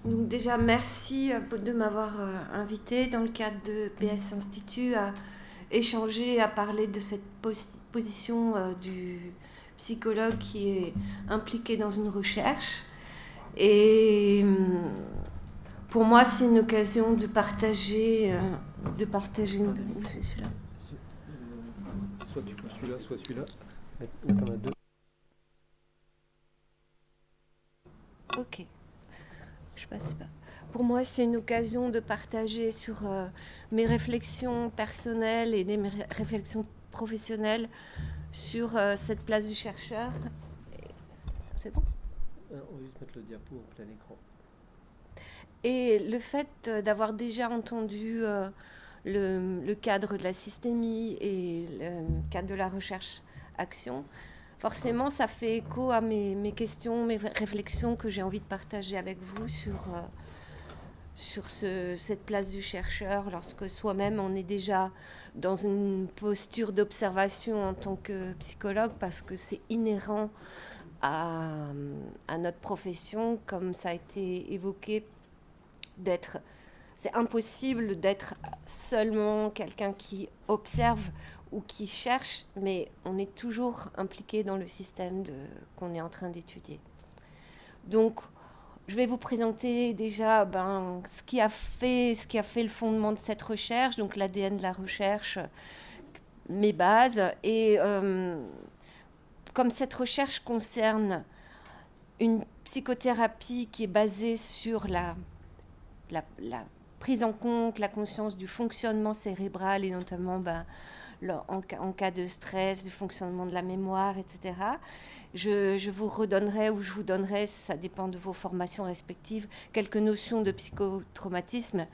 Donc déjà, merci de m'avoir invité dans le cadre de PS Institut à échanger, à parler de cette position du psychologue qui est impliqué dans une recherche. Et pour moi, c'est une occasion de partager. Où c'est celui-là? Soit tu prends celui-là, soit celui-là. Là, t'en as deux. Ok, je passe pas. Pour moi, c'est une occasion de partager sur mes réflexions personnelles et mes réflexions professionnelles sur cette place du chercheur. C'est bon? On va juste mettre le diapo en plein écran. Et le fait d'avoir déjà entendu le cadre de la systémie et le cadre de la recherche-action, forcément, ça fait écho à mes questions, mes réflexions que j'ai envie de partager avec vous sur cette place du chercheur, lorsque soi-même on est déjà dans une posture d'observation en tant que psychologue, parce que c'est inhérent à notre profession, comme ça a été évoqué, c'est impossible d'être seulement quelqu'un qui observe ou qui cherche, mais on est toujours impliqué dans le système qu'on est en train d'étudier. Donc, je vais vous présenter déjà ce qui a fait le fondement de cette recherche, donc l'ADN de la recherche, mes bases. Et comme cette recherche concerne une psychothérapie qui est basée sur la prise en compte, la conscience du fonctionnement cérébral et notamment en cas de stress, du fonctionnement de la mémoire, etc. Je vous redonnerai ou je vous donnerai, ça dépend de vos formations respectives, quelques notions de psychotraumatisme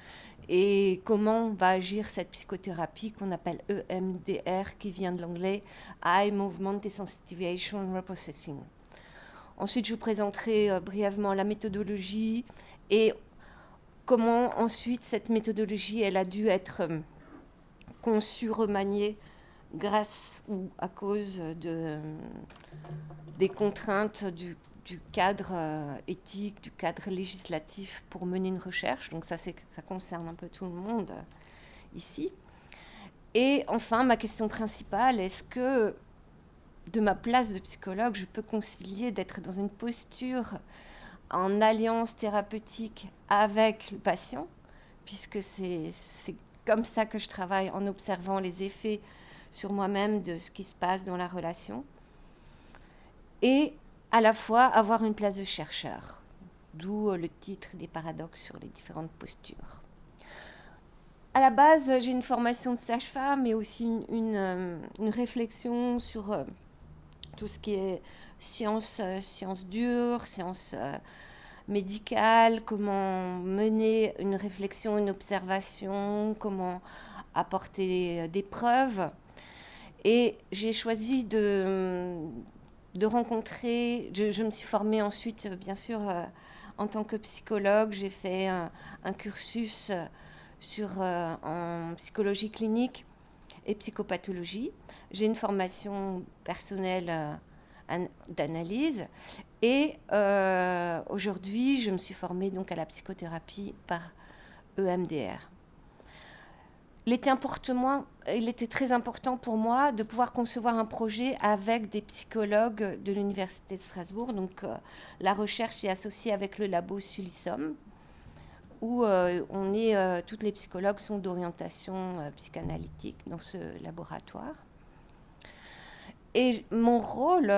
et comment va agir cette psychothérapie qu'on appelle EMDR, qui vient de l'anglais Eye Movement Desensitization Reprocessing. Ensuite, je vous présenterai brièvement la méthodologie et comment ensuite cette méthodologie elle a dû être conçue, remaniée grâce ou à cause des contraintes du cadre éthique, du cadre législatif pour mener une recherche. Donc ça concerne un peu tout le monde ici. Et enfin, ma question principale, est-ce que de ma place de psychologue, je peux concilier d'être dans une posture en alliance thérapeutique avec le patient, puisque c'est comme ça que je travaille, en observant les effets sur moi-même de ce qui se passe dans la relation, et à la fois avoir une place de chercheur, d'où le titre des paradoxes sur les différentes postures. À la base, j'ai une formation de sage-femme, mais aussi une réflexion sur tout ce qui est sciences dures, sciences médicales, comment mener une réflexion, une observation, comment apporter des preuves. Et j'ai choisi de rencontrer, je me suis formée ensuite, bien sûr, en tant que psychologue. J'ai fait un cursus en psychologie clinique et psychopathologie. J'ai une formation personnelle d'analyse et aujourd'hui, je me suis formée donc à la psychothérapie par EMDR. Il était très important pour moi de pouvoir concevoir un projet avec des psychologues de l'Université de Strasbourg. Donc, la recherche est associée avec le labo Sulissom, où toutes les psychologues sont d'orientation psychanalytique dans ce laboratoire. Et mon rôle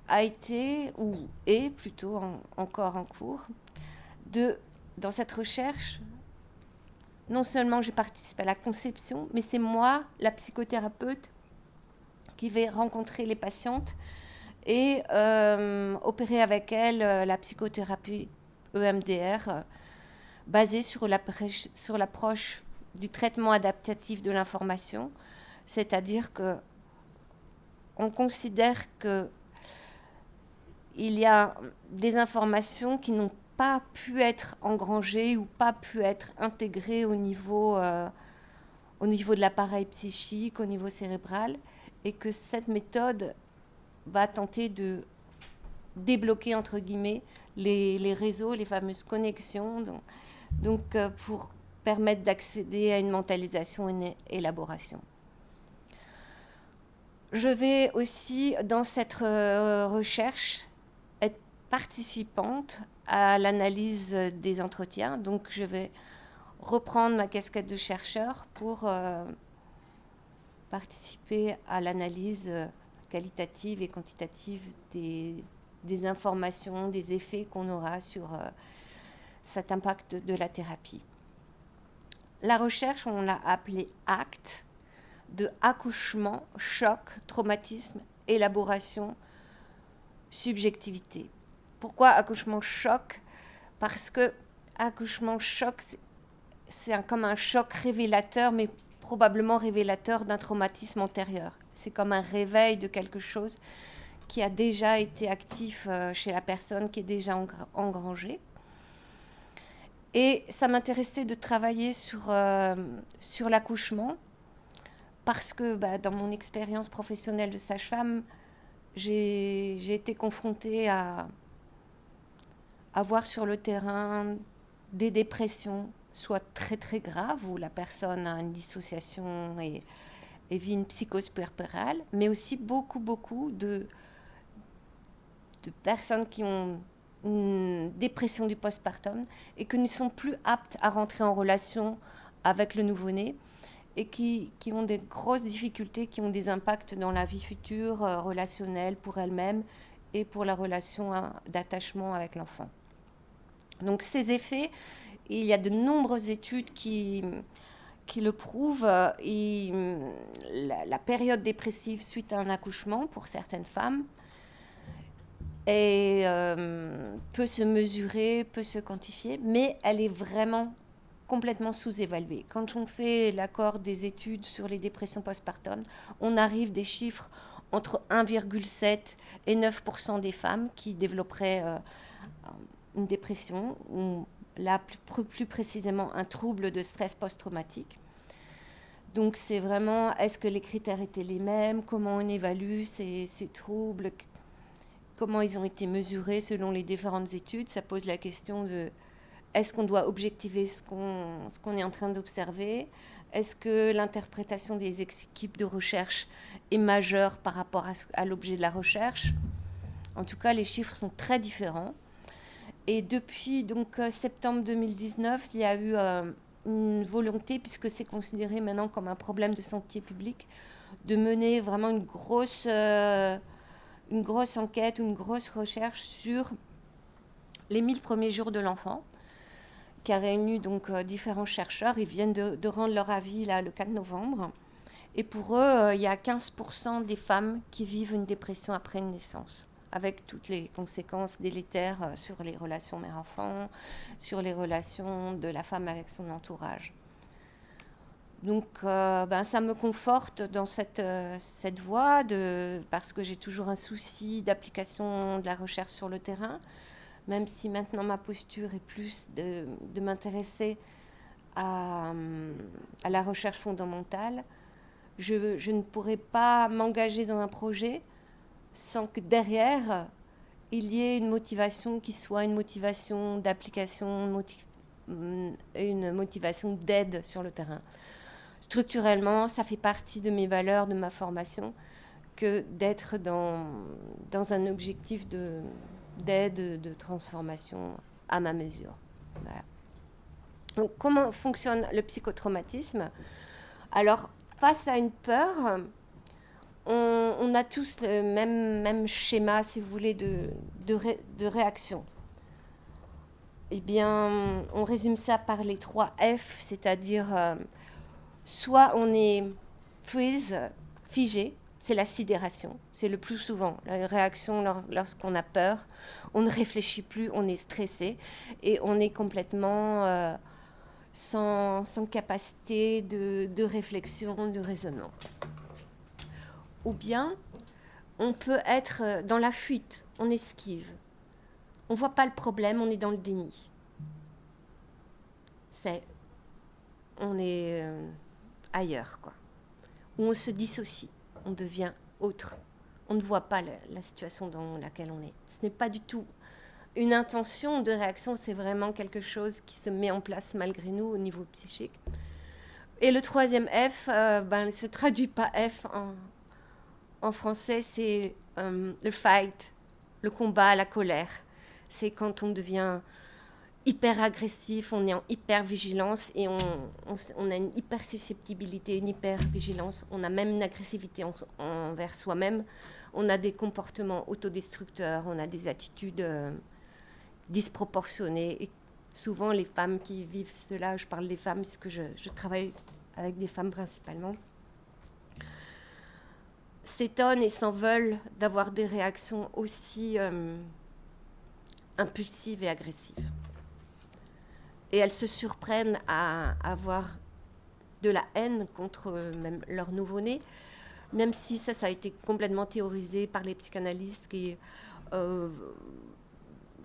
a été, ou est plutôt encore en cours, dans cette recherche, non seulement j'ai participé à la conception, mais c'est moi, la psychothérapeute, qui vais rencontrer les patientes et opérer avec elles la psychothérapie EMDR basée sur l'approche du traitement adaptatif de l'information, c'est-à-dire que on considère qu'il y a des informations qui n'ont pas pu être engrangées ou pas pu être intégrées au niveau de l'appareil psychique, au niveau cérébral, et que cette méthode va tenter de débloquer, entre guillemets, les réseaux, les fameuses connexions, donc pour permettre d'accéder à une mentalisation et une élaboration. Je vais aussi, dans cette recherche, être participante à l'analyse des entretiens. Donc, je vais reprendre ma casquette de chercheur pour participer à l'analyse qualitative et quantitative des informations, des effets qu'on aura sur cet impact de la thérapie. La recherche, on l'a appelée ACT, de accouchement, choc, traumatisme, élaboration, subjectivité. Pourquoi accouchement choc? Parce que accouchement choc, c'est comme un choc révélateur, mais probablement révélateur d'un traumatisme antérieur. C'est comme un réveil de quelque chose qui a déjà été actif chez la personne, qui est déjà engrangé. Et ça m'intéressait de travailler sur l'accouchement, parce que dans mon expérience professionnelle de sage-femme, j'ai été confrontée à voir sur le terrain des dépressions, soit très très graves, où la personne a une dissociation et vit une psychose puerpérale, mais aussi beaucoup de personnes qui ont une dépression du postpartum et qui ne sont plus aptes à rentrer en relation avec le nouveau-né, et qui ont des grosses difficultés, qui ont des impacts dans la vie future, relationnelle pour elles-mêmes et pour la relation d'attachement avec l'enfant. Donc ces effets, il y a de nombreuses études qui le prouvent. La période dépressive suite à un accouchement pour certaines femmes peut se mesurer, peut se quantifier, mais elle est vraiment complètement sous-évaluée. Quand on fait l'accord des études sur les dépressions postpartum, on arrive des chiffres entre 1,7 et 9% des femmes qui développeraient une dépression, ou là plus précisément un trouble de stress post-traumatique. Donc c'est vraiment, est-ce que les critères étaient les mêmes, comment on évalue ces troubles, comment ils ont été mesurés selon les différentes études. Ça pose la question de est-ce qu'on doit objectiver ce qu'on est en train d'observer? Est-ce que l'interprétation des équipes de recherche est majeure par rapport à l'objet de la recherche? En tout cas, les chiffres sont très différents. Et depuis septembre 2019, il y a eu une volonté, puisque c'est considéré maintenant comme un problème de santé publique, de mener vraiment une grosse enquête, une grosse recherche sur les 1000 premiers jours de l'enfant, qui a réuni différents chercheurs. Ils viennent de rendre leur avis là, le 4 novembre. Et pour eux, il y a 15% des femmes qui vivent une dépression après une naissance, avec toutes les conséquences délétères sur les relations mère-enfant, sur les relations de la femme avec son entourage. Donc ça me conforte dans cette voie, parce que j'ai toujours un souci d'application de la recherche sur le terrain, même si maintenant ma posture est plus de m'intéresser à la recherche fondamentale. Je ne pourrais pas m'engager dans un projet sans que derrière, il y ait une motivation qui soit une motivation d'application, une motivation d'aide sur le terrain. Structurellement, ça fait partie de mes valeurs, de ma formation, que d'être dans un objectif d'aide, de transformation à ma mesure. Voilà. Donc, comment fonctionne le psychotraumatisme? Alors, face à une peur, on a tous le même schéma, si vous voulez, de réaction. Eh bien, on résume ça par les 3 F, c'est-à-dire soit on est freeze, figé, c'est la sidération, c'est le plus souvent la réaction lorsqu'on a peur. On ne réfléchit plus, on est stressé et on est complètement sans capacité de réflexion, de raisonnement. Ou bien, on peut être dans la fuite, on esquive. On ne voit pas le problème, on est dans le déni. On est ailleurs, quoi. Ou on se dissocie, on devient autre, on ne voit pas la situation dans laquelle on est. Ce n'est pas du tout une intention de réaction, c'est vraiment quelque chose qui se met en place malgré nous au niveau psychique. Et le troisième F, ne se traduit pas F en français, c'est le fight, le combat, la colère. C'est quand on devient hyper agressif, on est en hyper vigilance et on a une hyper susceptibilité, une hyper vigilance. On a même une agressivité envers soi-même. On a des comportements autodestructeurs, on a des attitudes disproportionnées. Et souvent, les femmes qui vivent cela, je parle des femmes parce que je travaille avec des femmes principalement, s'étonnent et s'en veulent d'avoir des réactions aussi impulsives et agressives. Et elles se surprennent à avoir de la haine contre même leur nouveau-né, même si ça a été complètement théorisé par les psychanalystes qui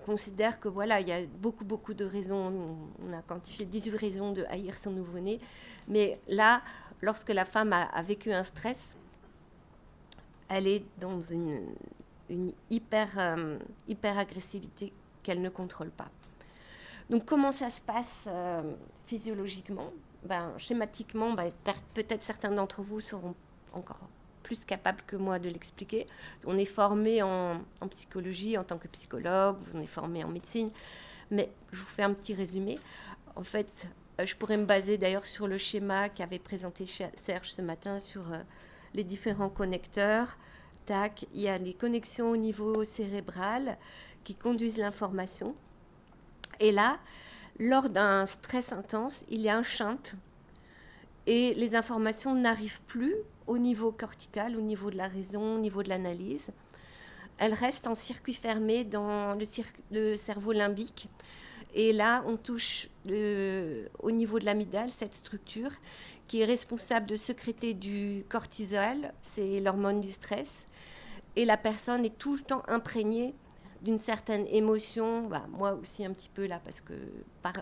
considèrent que voilà, il y a beaucoup de raisons, on a quantifié 18 raisons de haïr son nouveau-né, mais là, lorsque la femme a vécu un stress, elle est dans une hyper agressivité qu'elle ne contrôle pas. Donc, comment ça se passe physiologiquement ? Schématiquement, peut-être certains d'entre vous seront encore plus capables que moi de l'expliquer. On est formé en psychologie en tant que psychologue, on est formé en médecine, mais je vous fais un petit résumé. En fait, je pourrais me baser d'ailleurs sur le schéma qu'avait présenté Serge ce matin sur les différents connecteurs. Tac, il y a les connexions au niveau cérébral qui conduisent l'information. Et là, lors d'un stress intense, il y a un shunt et les informations n'arrivent plus au niveau cortical, au niveau de la raison, au niveau de l'analyse. Elles restent en circuit fermé dans le cerveau limbique. Et là, on touche au niveau de l'amygdale, cette structure qui est responsable de sécréter du cortisol, c'est l'hormone du stress. Et la personne est tout le temps imprégnée d'une certaine émotion, moi aussi un petit peu là, parce que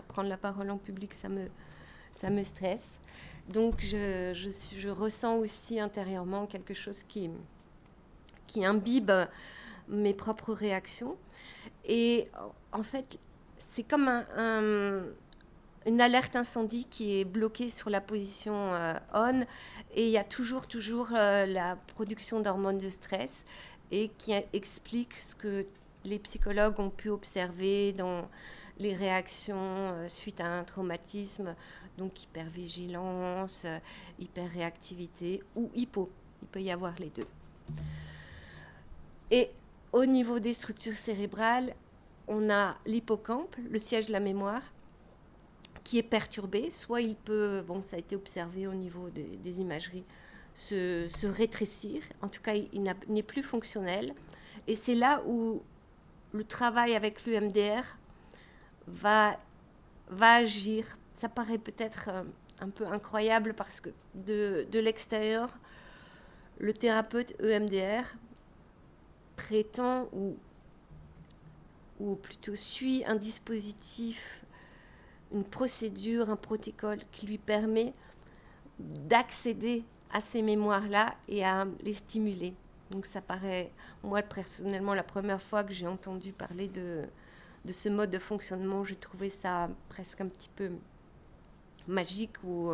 prendre la parole en public, ça me stresse. Donc je ressens aussi intérieurement quelque chose qui imbibe mes propres réactions. Et en fait, c'est comme une alerte incendie qui est bloquée sur la position on, et il y a toujours la production d'hormones de stress, et qui explique ce que les psychologues ont pu observer dans les réactions suite à un traumatisme, donc hypervigilance, hyperréactivité ou hypo. Il peut y avoir les deux. Et au niveau des structures cérébrales, on a l'hippocampe, le siège de la mémoire, qui est perturbé. Soit il peut, ça a été observé au niveau des imageries, se rétrécir. En tout cas, il n'est plus fonctionnel. Et c'est là où le travail avec l'EMDR va agir. Ça paraît peut-être un peu incroyable parce que de l'extérieur, le thérapeute EMDR prétend ou plutôt suit un dispositif, une procédure, un protocole qui lui permet d'accéder à ces mémoires-là et à les stimuler. Donc ça paraît, moi personnellement, la première fois que j'ai entendu parler de ce mode de fonctionnement, j'ai trouvé ça presque un petit peu magique ou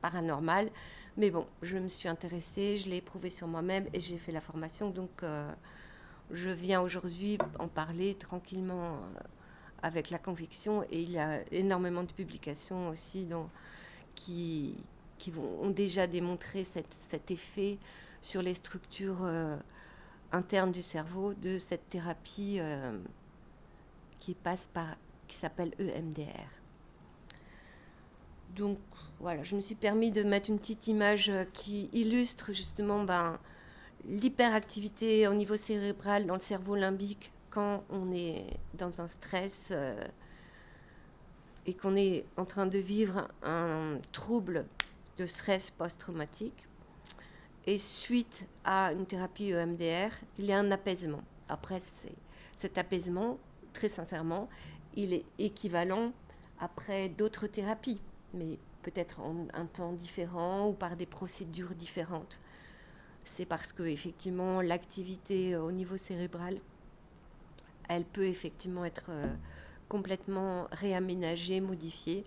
paranormal. Mais bon, je me suis intéressée, je l'ai éprouvé sur moi-même et j'ai fait la formation. Donc je viens aujourd'hui en parler tranquillement avec la conviction. Et il y a énormément de publications aussi qui ont déjà démontré cet effet sur les structures internes du cerveau de cette thérapie qui s'appelle EMDR. Donc voilà, je me suis permis de mettre une petite image qui illustre justement l'hyperactivité au niveau cérébral dans le cerveau limbique quand on est dans un stress et qu'on est en train de vivre un trouble de stress post-traumatique. Et suite à une thérapie EMDR, il y a un apaisement. Après, cet apaisement, très sincèrement, il est équivalent après d'autres thérapies, mais peut-être en un temps différent ou par des procédures différentes. c'est parce que effectivement l'activité au niveau cérébral, elle peut effectivement être complètement réaménagée, modifiée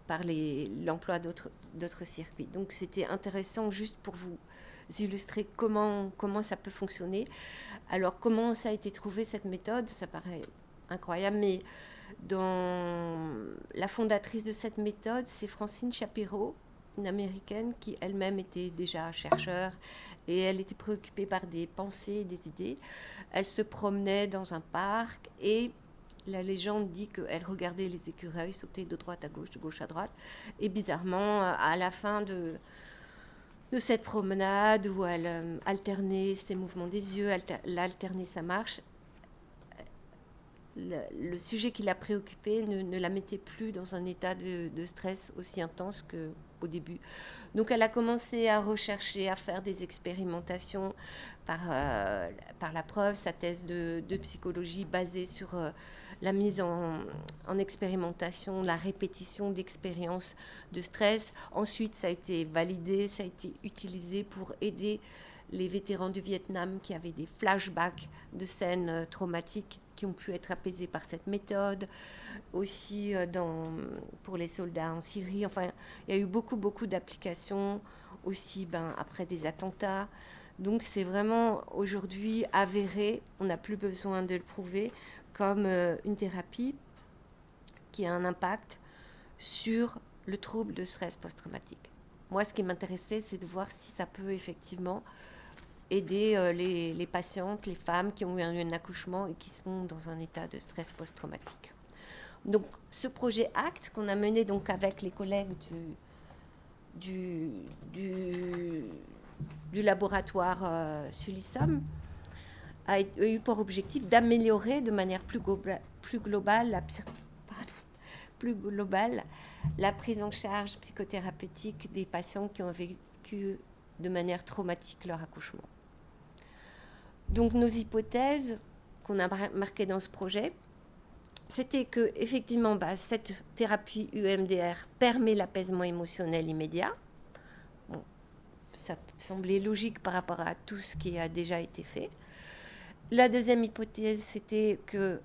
par l'emploi d'autres circuits. Donc c'était intéressant juste pour vous illustrer comment ça peut fonctionner. Alors comment ça a été trouvé cette méthode, ça paraît incroyable, mais la fondatrice de cette méthode, c'est Francine Shapiro, une américaine qui elle-même était déjà chercheure et elle était préoccupée par des pensées et des idées. Elle se promenait dans un parc et la légende dit qu'elle regardait les écureuils sauter de droite à gauche, de gauche à droite. Et bizarrement, à la fin de cette promenade où elle alternait ses mouvements des yeux, elle alternait sa marche, le sujet qui la préoccupait ne la mettait plus dans un état de stress aussi intense qu'au début. Donc elle a commencé à rechercher, à faire des expérimentations par la preuve, sa thèse de psychologie basée sur la mise en expérimentation, la répétition d'expériences de stress. Ensuite, ça a été validé, ça a été utilisé pour aider les vétérans du Vietnam qui avaient des flashbacks de scènes traumatiques qui ont pu être apaisés par cette méthode, aussi pour les soldats en Syrie. Enfin, il y a eu beaucoup d'applications aussi après des attentats. Donc c'est vraiment aujourd'hui avéré, on n'a plus besoin de le prouver, comme une thérapie qui a un impact sur le trouble de stress post-traumatique. Moi, ce qui m'intéressait, c'est de voir si ça peut effectivement aider les patientes, les femmes qui ont eu un accouchement et qui sont dans un état de stress post-traumatique. Donc, ce projet ACT qu'on a mené donc avec les collègues du laboratoire Sulissom a eu pour objectif d'améliorer de manière plus globale la prise en charge psychothérapeutique des patients qui ont vécu de manière traumatique leur accouchement. Donc nos hypothèses qu'on a marquées dans ce projet, c'était que effectivement cette thérapie EMDR permet l'apaisement émotionnel immédiat. Bon, ça semblait logique par rapport à tout ce qui a déjà été fait. La deuxième hypothèse, c'était que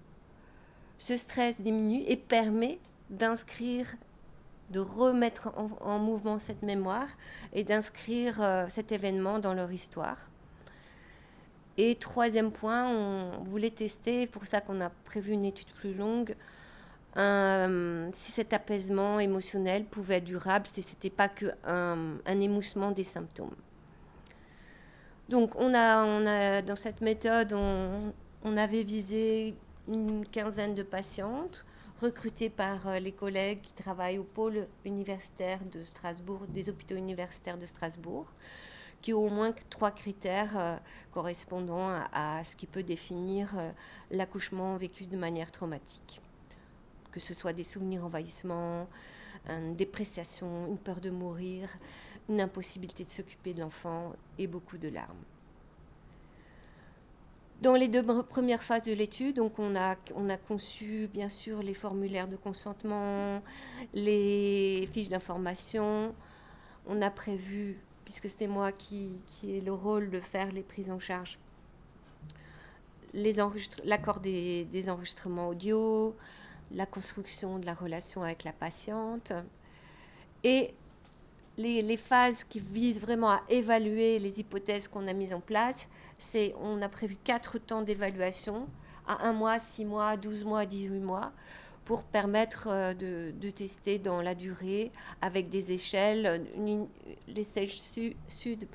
ce stress diminue et permet de remettre en mouvement cette mémoire et d'inscrire cet événement dans leur histoire. Et troisième point, on voulait tester, pour ça qu'on a prévu une étude plus longue, si cet apaisement émotionnel pouvait être durable, si ce n'était pas qu'un émoussement des symptômes. Donc dans cette méthode, on avait visé une quinzaine de patientes recrutées par les collègues qui travaillent au pôle universitaire de Strasbourg, des hôpitaux universitaires de Strasbourg, qui ont au moins 3 critères correspondant à ce qui peut définir l'accouchement vécu de manière traumatique. Que ce soit des souvenirs envahissements, une dépréciation, une peur de mourir, une impossibilité de s'occuper de l'enfant et beaucoup de larmes. Dans les 2 premières phases de l'étude, donc on a conçu bien sûr les formulaires de consentement, les fiches d'information. On a prévu, puisque c'était moi qui ai le rôle de faire les prises en charge, l'accord des enregistrements audio, la construction de la relation avec la patiente et les phases qui visent vraiment à évaluer les hypothèses qu'on a mises en place. On a prévu 4 temps d'évaluation à 1 mois, 6 mois, 12 mois, 18 mois pour permettre de tester dans la durée avec des échelles. L'échelle sud,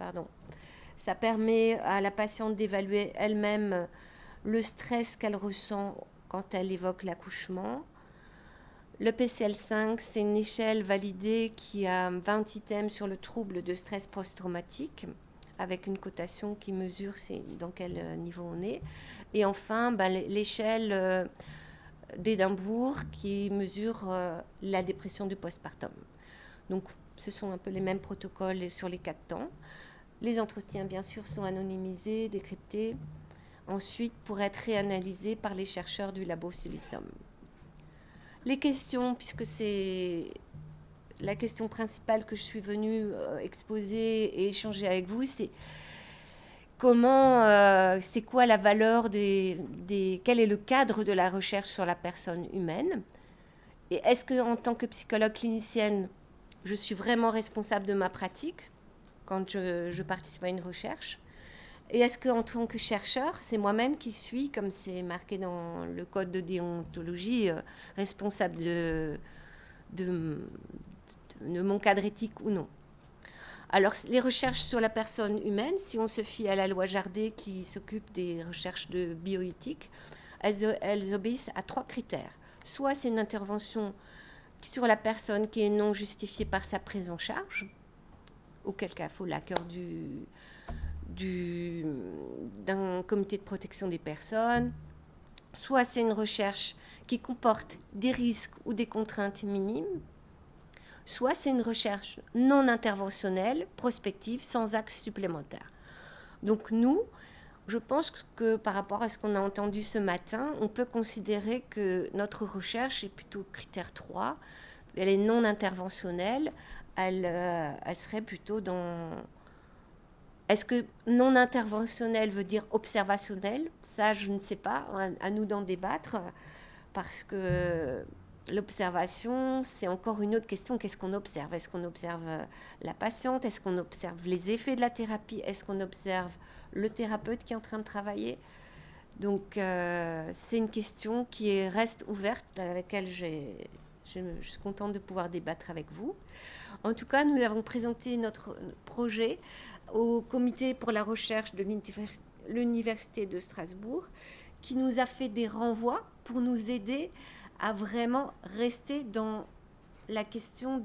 ça permet à la patiente d'évaluer elle-même le stress qu'elle ressent quand elle évoque l'accouchement. Le PCL5, c'est une échelle validée qui a 20 items sur le trouble de stress post-traumatique, avec une cotation qui mesure dans quel niveau on est. Et enfin, l'échelle d'Édimbourg qui mesure la dépression du postpartum. Donc, ce sont un peu les mêmes protocoles sur les 4 temps. Les entretiens, bien sûr, sont anonymisés, décryptés, ensuite pour être réanalysés par les chercheurs du labo Sulissom. Les questions, puisque c'est la question principale que je suis venue exposer et échanger avec vous, c'est c'est quoi la valeur quel est le cadre de la recherche sur la personne humaine? Et est-ce que, en tant que psychologue clinicienne, je suis vraiment responsable de ma pratique quand je participe à une recherche? Et est-ce qu'en tant que chercheur, c'est moi-même qui suis, comme c'est marqué dans le code de déontologie, responsable de mon cadre éthique ou non? Alors, les recherches sur la personne humaine, si on se fie à la loi Jardé qui s'occupe des recherches de bioéthique, elles obéissent à 3 critères. Soit c'est une intervention sur la personne qui est non justifiée par sa prise en charge, auquel cas il faut l'accord d'un comité de protection des personnes. Soit c'est une recherche qui comporte des risques ou des contraintes minimes. Soit c'est une recherche non interventionnelle, prospective, sans axe supplémentaire. Donc nous, je pense que par rapport à ce qu'on a entendu ce matin, on peut considérer que notre recherche est plutôt critère 3. Elle est non interventionnelle. Elle serait plutôt dans... Est-ce que non interventionnel veut dire observationnel? Ça, je ne sais pas. À nous d'en débattre. Parce que l'observation, c'est encore une autre question. Qu'est-ce qu'on observe? Est-ce qu'on observe la patiente? Est-ce qu'on observe les effets de la thérapie? Est-ce qu'on observe le thérapeute qui est en train de travailler? Donc, c'est une question qui reste ouverte, à laquelle je suis contente de pouvoir débattre avec vous. En tout cas, nous avons présenté notre projet au comité pour la recherche de l'Université de Strasbourg, qui nous a fait des renvois pour nous aider à vraiment rester dans la question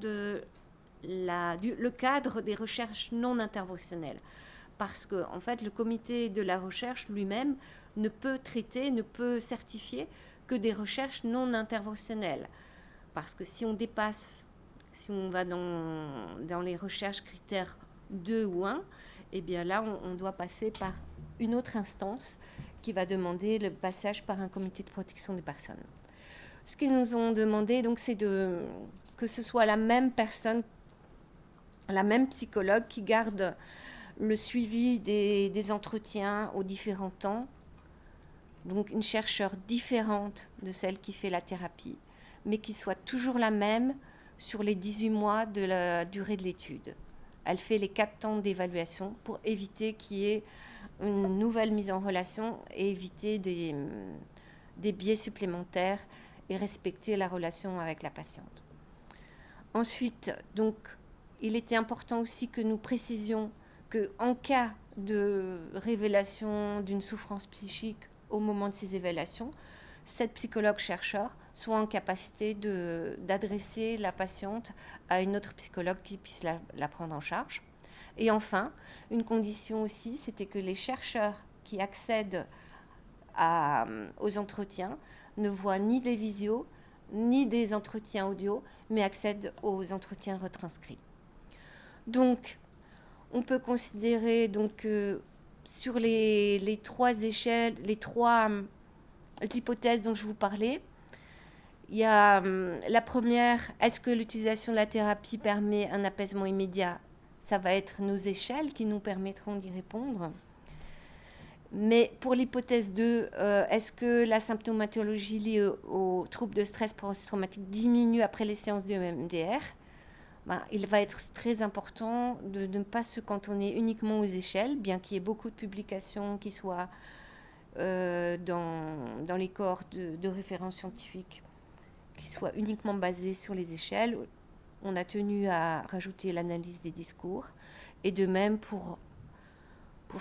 le cadre des recherches non interventionnelles. Parce que, en fait, le comité de la recherche lui-même ne peut traiter, ne peut certifier que des recherches non interventionnelles. Parce que si on va dans les recherches critères 2 ou 1, eh bien là, on doit passer par une autre instance qui va demander le passage par un comité de protection des personnes. Ce qu'ils nous ont demandé, donc, c'est que ce soit la même personne, la même psychologue qui garde le suivi des entretiens aux différents temps, donc une chercheure différente de celle qui fait la thérapie, mais qui soit toujours la même sur les 18 mois de la durée de l'étude. Elle fait les 4 temps d'évaluation pour éviter qu'il y ait une nouvelle mise en relation et éviter des biais supplémentaires et respecter la relation avec la patiente. Ensuite, donc, il était important aussi que nous précisions qu'en cas de révélation d'une souffrance psychique au moment de ces évaluations, cette psychologue-chercheur soit en capacité d'adresser la patiente à une autre psychologue qui puisse la prendre en charge. Et enfin, une condition aussi, c'était que les chercheurs qui accèdent aux entretiens ne voient ni des visios, ni des entretiens audio, mais accèdent aux entretiens retranscrits. Donc, on peut considérer que sur les 3 échelles, les 3 hypothèses dont je vous parlais, il y a la première, est-ce que l'utilisation de la thérapie permet un apaisement immédiat? Ça va être nos échelles qui nous permettront d'y répondre. Mais pour l'hypothèse 2, est-ce que la symptomatologie liée aux troubles de stress post-traumatique diminue après les séances de EMDR? Il va être très important de ne pas se cantonner uniquement aux échelles, bien qu'il y ait beaucoup de publications qui soient dans les corps de référence scientifiques qui soient uniquement basées sur les échelles. On a tenu à rajouter l'analyse des discours, et de même pour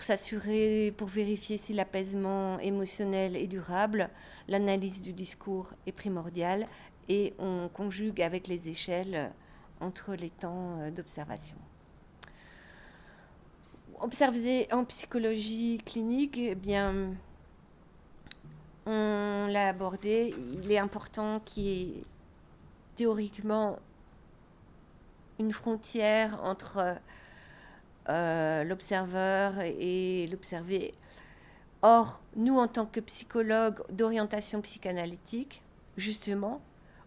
s'assurer, pour vérifier si l'apaisement émotionnel est durable, l'analyse du discours est primordiale, et on conjugue avec les échelles entre les temps d'observation. Observer en psychologie clinique, eh bien, on l'a abordé, il est important qu'il y ait théoriquement une frontière entre l'observeur et l'observé. Or, nous, en tant que psychologues d'orientation psychanalytique, justement,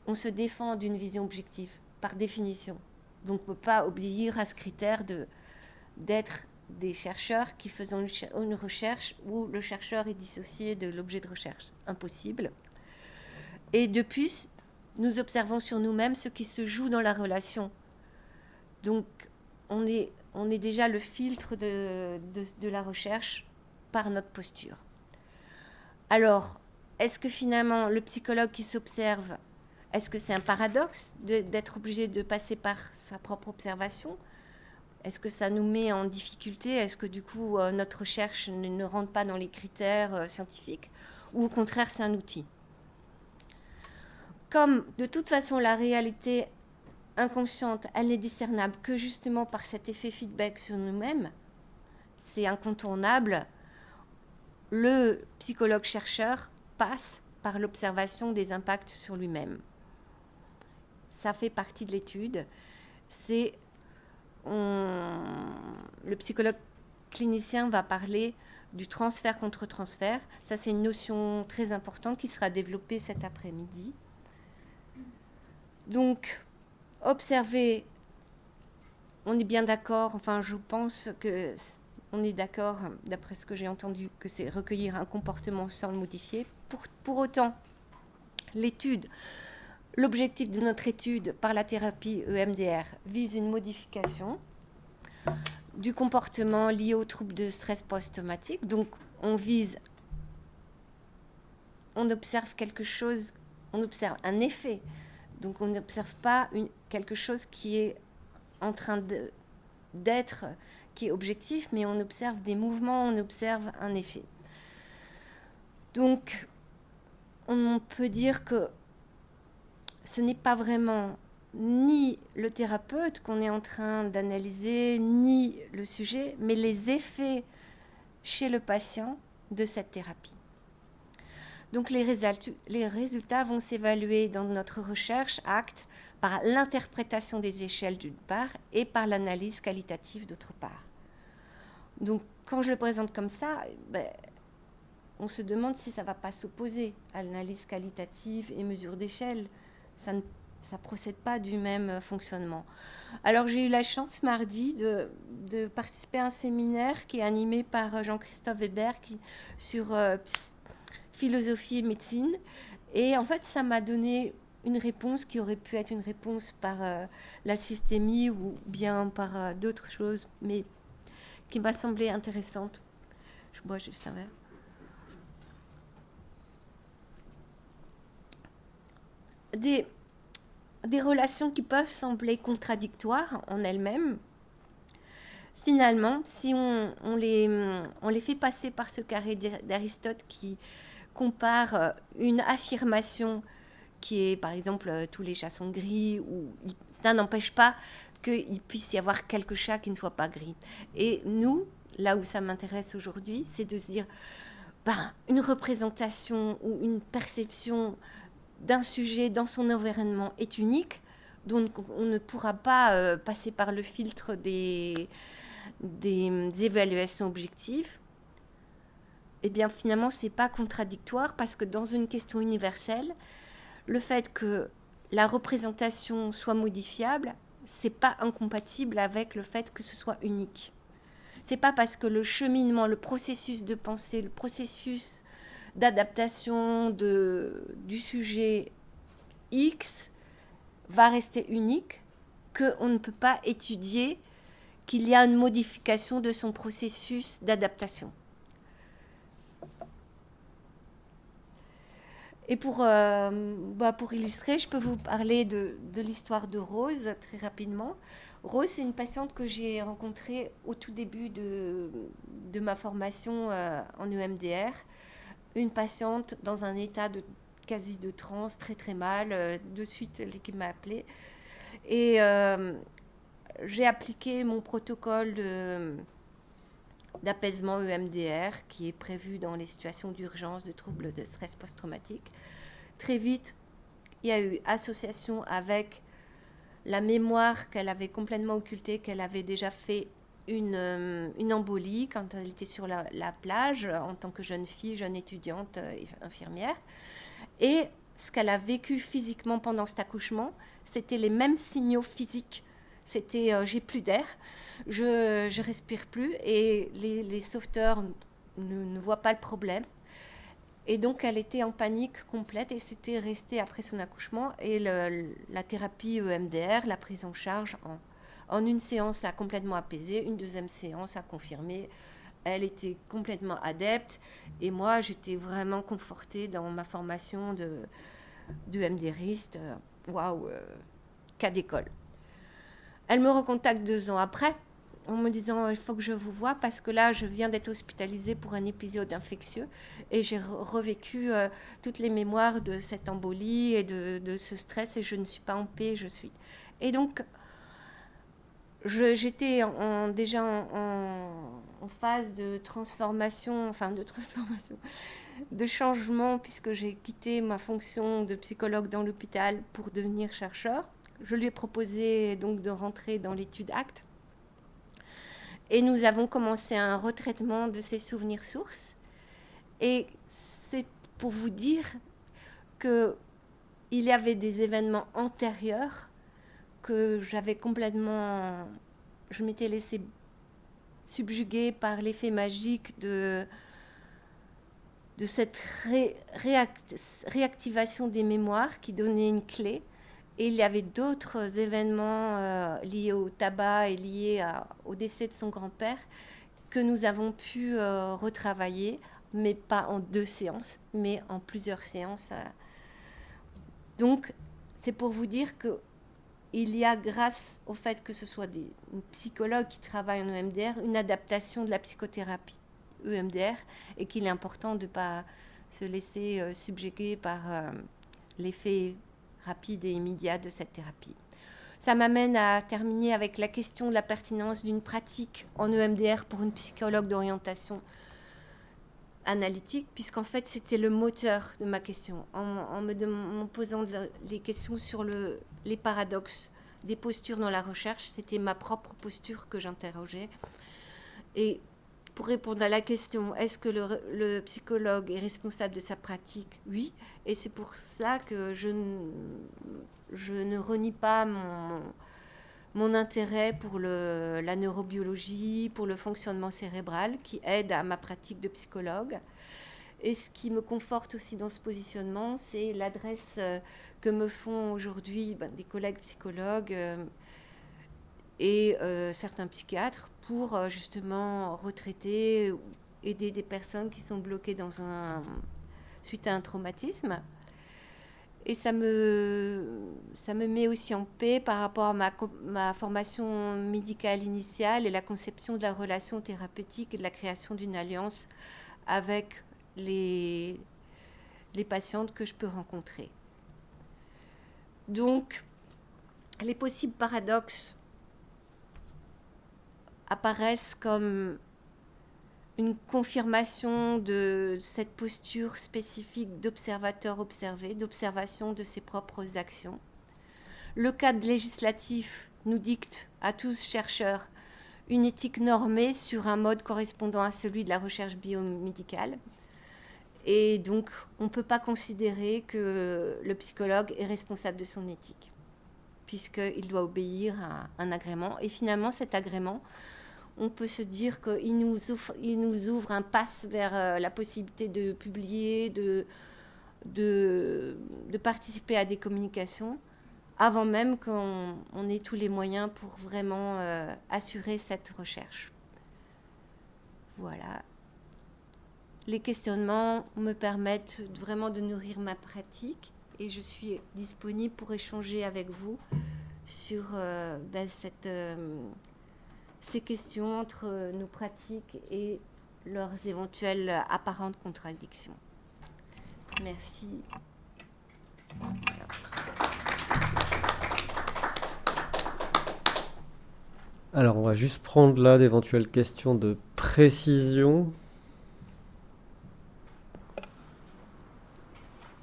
on se défend d'une vision objective, par définition. Donc, on ne peut pas obéir à ce critère d'être des chercheurs qui font une recherche où le chercheur est dissocié de l'objet de recherche. Impossible. Et de plus, nous observons sur nous-mêmes ce qui se joue dans la relation. Donc, on est déjà le filtre de la recherche par notre posture. Alors, est-ce que finalement, le psychologue qui s'observe, est-ce que c'est un paradoxe d'être obligé de passer par sa propre observation ? Est-ce que ça nous met en difficulté ? Est-ce que du coup, notre recherche ne rentre pas dans les critères scientifiques ? Ou au contraire, c'est un outil ? Comme de toute façon, la réalité inconsciente, elle n'est discernable que justement par cet effet feedback sur nous-mêmes, c'est incontournable. Le psychologue-chercheur passe par l'observation des impacts sur lui-même. Ça fait partie de l'étude. Le psychologue clinicien va parler du transfert contre transfert. Ça, c'est une notion très importante qui sera développée cet après-midi. Donc, observer, on est bien d'accord, enfin je pense qu'on est d'accord, d'après ce que j'ai entendu, que c'est recueillir un comportement sans le modifier. Pour autant, l'objectif de notre étude par la thérapie EMDR vise une modification du comportement lié aux troubles de stress post-traumatique. Donc on observe quelque chose, on observe un effet. Donc on n'observe pas quelque chose qui est en train d'être, qui est objectif, mais on observe des mouvements, on observe un effet. Donc on peut dire que ce n'est pas vraiment ni le thérapeute qu'on est en train d'analyser, ni le sujet, mais les effets chez le patient de cette thérapie. Donc les résultats vont s'évaluer dans notre recherche ACT par l'interprétation des échelles d'une part et par l'analyse qualitative d'autre part. Donc quand je le présente comme ça, on se demande si ça ne va pas s'opposer à l'analyse qualitative et mesure d'échelle. Ça ne procède pas du même fonctionnement. Alors j'ai eu la chance mardi de participer à un séminaire qui est animé par Jean-Christophe Weber sur philosophie et médecine. Et en fait, ça m'a donné une réponse qui aurait pu être une réponse par la systémie ou bien par d'autres choses, mais qui m'a semblé intéressante. Je bois juste un verre. Des relations qui peuvent sembler contradictoires en elles-mêmes, finalement, si on les fait passer par ce carré d'Aristote qui compare une affirmation qui est, par exemple, tous les chats sont gris, ça n'empêche pas qu'il puisse y avoir quelques chats qui ne soient pas gris. Et nous, là où ça m'intéresse aujourd'hui, c'est de se dire, une représentation ou une perception d'un sujet dans son environnement est unique, donc on ne pourra pas passer par le filtre des évaluations objectives. Eh bien, finalement, ce n'est pas contradictoire parce que dans une question universelle, le fait que la représentation soit modifiable, ce n'est pas incompatible avec le fait que ce soit unique. Ce n'est pas parce que le cheminement, le processus de pensée, le processus d'adaptation du sujet X va rester unique qu'on ne peut pas étudier qu'il y a une modification de son processus d'adaptation. Et pour illustrer, je peux vous parler de l'histoire de Rose très rapidement. Rose, c'est une patiente que j'ai rencontrée au tout début de ma formation en EMDR. Une patiente dans un état quasi de transe, très très mal. De suite, l'équipe m'a appelée. Et j'ai appliqué mon protocole d'apaisement EMDR qui est prévu dans les situations d'urgence de troubles de stress post-traumatique. Très vite, il y a eu association avec la mémoire qu'elle avait complètement occultée, qu'elle avait déjà fait une embolie quand elle était sur la plage en tant que jeune fille, jeune étudiante, infirmière. Et ce qu'elle a vécu physiquement pendant cet accouchement, c'était les mêmes signaux physiques. C'était j'ai plus d'air, je respire plus et les sauveteurs ne voient pas le problème. Et donc, elle était en panique complète et c'était resté après son accouchement. Et la thérapie EMDR, la prise en charge en une séance, l'a complètement apaisée. Une deuxième séance a confirmé. Elle était complètement adepte. Et moi, j'étais vraiment confortée dans ma formation de EMDRiste. Waouh, cas d'école. Elle me recontacte 2 ans après en me disant il faut que je vous voie parce que là je viens d'être hospitalisée pour un épisode infectieux et j'ai revécu toutes les mémoires de cette embolie et de ce stress et je ne suis pas en paix, et donc j'étais déjà en phase de transformation, de changement puisque j'ai quitté ma fonction de psychologue dans l'hôpital pour devenir chercheur. Je lui ai proposé donc de rentrer dans l'étude ACT. Et nous avons commencé un retraitement de ces souvenirs sources. Et c'est pour vous dire qu'il y avait des événements antérieurs que j'avais complètement... Je m'étais laissée subjuguer par l'effet magique de cette réactivation des mémoires qui donnait une clé. Et il y avait d'autres événements liés au tabac et liés au décès de son grand-père que nous avons pu retravailler, mais pas en 2 séances, mais en plusieurs séances. Donc, c'est pour vous dire qu'il y a, grâce au fait que ce soit des psychologues qui travaillent en EMDR, une adaptation de la psychothérapie EMDR et qu'il est important de ne pas se laisser subjuguer par l'effet rapide et immédiat de cette thérapie. Ça m'amène à terminer avec la question de la pertinence d'une pratique en EMDR pour une psychologue d'orientation analytique, puisqu'en fait c'était le moteur de ma question. En me posant les questions sur les paradoxes des postures dans la recherche, c'était ma propre posture que j'interrogeais. Et pour répondre à la question, est-ce que le psychologue est responsable de sa pratique ? Oui, et c'est pour cela que je ne renie pas mon intérêt pour la neurobiologie, pour le fonctionnement cérébral qui aide à ma pratique de psychologue. Et ce qui me conforte aussi dans ce positionnement, c'est l'adresse que me font aujourd'hui des collègues psychologues et certains psychiatres pour justement retraiter, aider des personnes qui sont bloquées suite à un traumatisme. Et ça me met aussi en paix par rapport à ma formation médicale initiale et la conception de la relation thérapeutique et de la création d'une alliance avec les patientes que je peux rencontrer. Donc, les possibles paradoxes apparaissent comme une confirmation de cette posture spécifique d'observateur observé, d'observation de ses propres actions. Le cadre législatif nous dicte à tous chercheurs une éthique normée sur un mode correspondant à celui de la recherche biomédicale. Et donc, on ne peut pas considérer que le psychologue est responsable de son éthique, puisqu'il doit obéir à un agrément. Et finalement, cet agrément, on peut se dire qu'il nous ouvre un pass vers la possibilité de publier, de participer à des communications, avant même qu'on ait tous les moyens pour vraiment assurer cette recherche. Voilà. Les questionnements me permettent vraiment de nourrir ma pratique et je suis disponible pour échanger avec vous sur ces questions entre nos pratiques et leurs éventuelles apparentes contradictions. Merci. Alors, on va juste prendre là d'éventuelles questions de précision.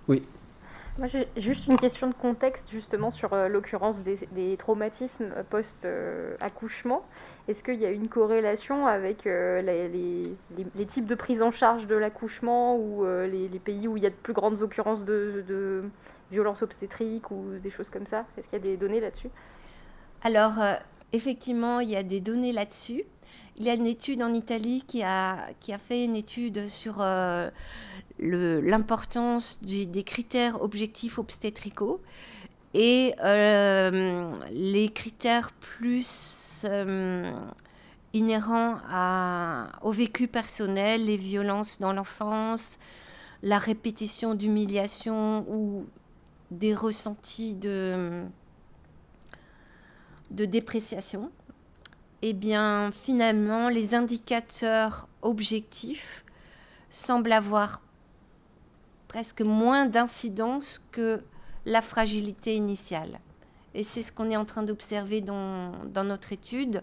Oui. Moi, j'ai juste une question de contexte justement sur l'occurrence des traumatismes post-accouchement. Est-ce qu'il y a une corrélation avec les types de prise en charge de l'accouchement ou les pays où il y a de plus grandes occurrences de violences obstétriques ou des choses comme ça ? Est-ce qu'il y a des données là-dessus ? Alors, effectivement, il y a des données là-dessus. Il y a une étude en Italie qui a fait une étude sur l'importance des critères objectifs obstétricaux et les critères plus inhérents au vécu personnel, les violences dans l'enfance, la répétition d'humiliation ou des ressentis de dépréciation. Eh bien, finalement, les indicateurs objectifs semblent avoir presque moins d'incidence que la fragilité initiale. Et c'est ce qu'on est en train d'observer dans notre étude.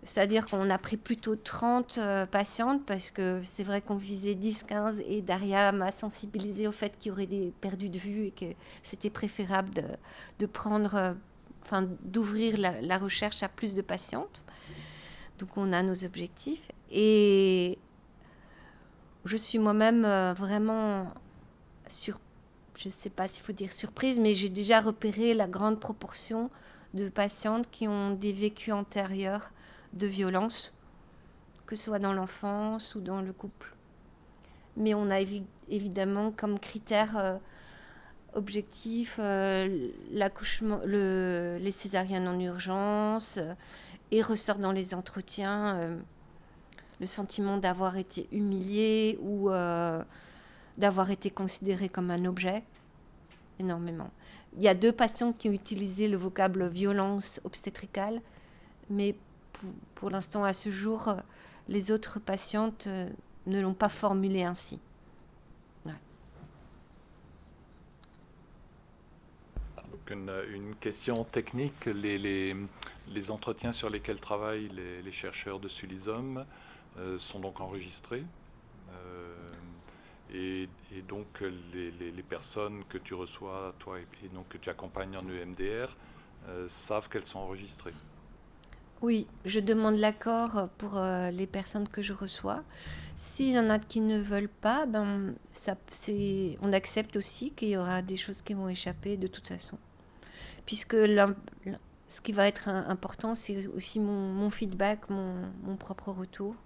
C'est-à-dire qu'on a pris plutôt 30 patientes parce que c'est vrai qu'on visait 10-15 et Daria m'a sensibilisée au fait qu'il y aurait des perdus de vue et que c'était préférable de prendre, d'ouvrir la recherche à plus de patientes. Donc on a nos objectifs et je suis moi-même vraiment je ne sais pas s'il faut dire surprise, mais j'ai déjà repéré la grande proportion de patientes qui ont des vécus antérieurs de violence, que ce soit dans l'enfance ou dans le couple. Mais on a évidemment comme critère objectif l'accouchement, les césariennes en urgence et ressort dans les entretiens le sentiment d'avoir été humilié ou d'avoir été considéré comme un objet, énormément. Il y a 2 patientes qui ont utilisé le vocable violence obstétricale, mais pour l'instant, à ce jour, les autres patientes ne l'ont pas formulé ainsi. Ouais. Donc une question technique, les entretiens sur lesquels travaillent les chercheurs de Sulizom sont donc enregistrés et donc les personnes que tu reçois, toi, et donc que tu accompagnes en EMDR, savent qu'elles sont enregistrées. Oui, je demande l'accord pour les personnes que je reçois. S'il y en a qui ne veulent pas, on accepte aussi qu'il y aura des choses qui vont échapper de toute façon. Puisque ce qui va être important, c'est aussi mon feedback, mon propre retour.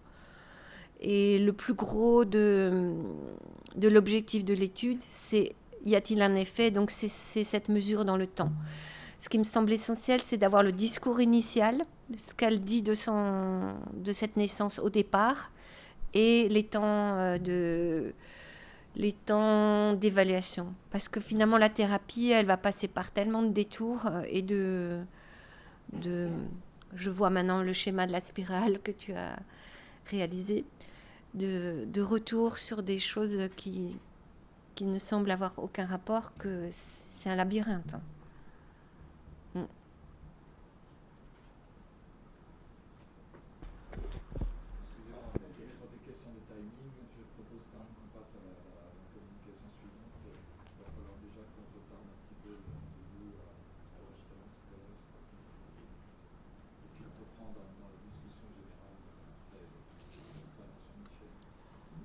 Et le plus gros de l'objectif de l'étude, c'est y a-t-il un effet? Donc c'est cette mesure dans le temps. Ce qui me semble essentiel, c'est d'avoir le discours initial, ce qu'elle dit de cette naissance au départ, et les temps d'évaluation. Parce que finalement, la thérapie, elle va passer par tellement de détours et je vois maintenant le schéma de la spirale que tu as réalisé, de retour sur des choses qui ne semblent avoir aucun rapport, que c'est un labyrinthe.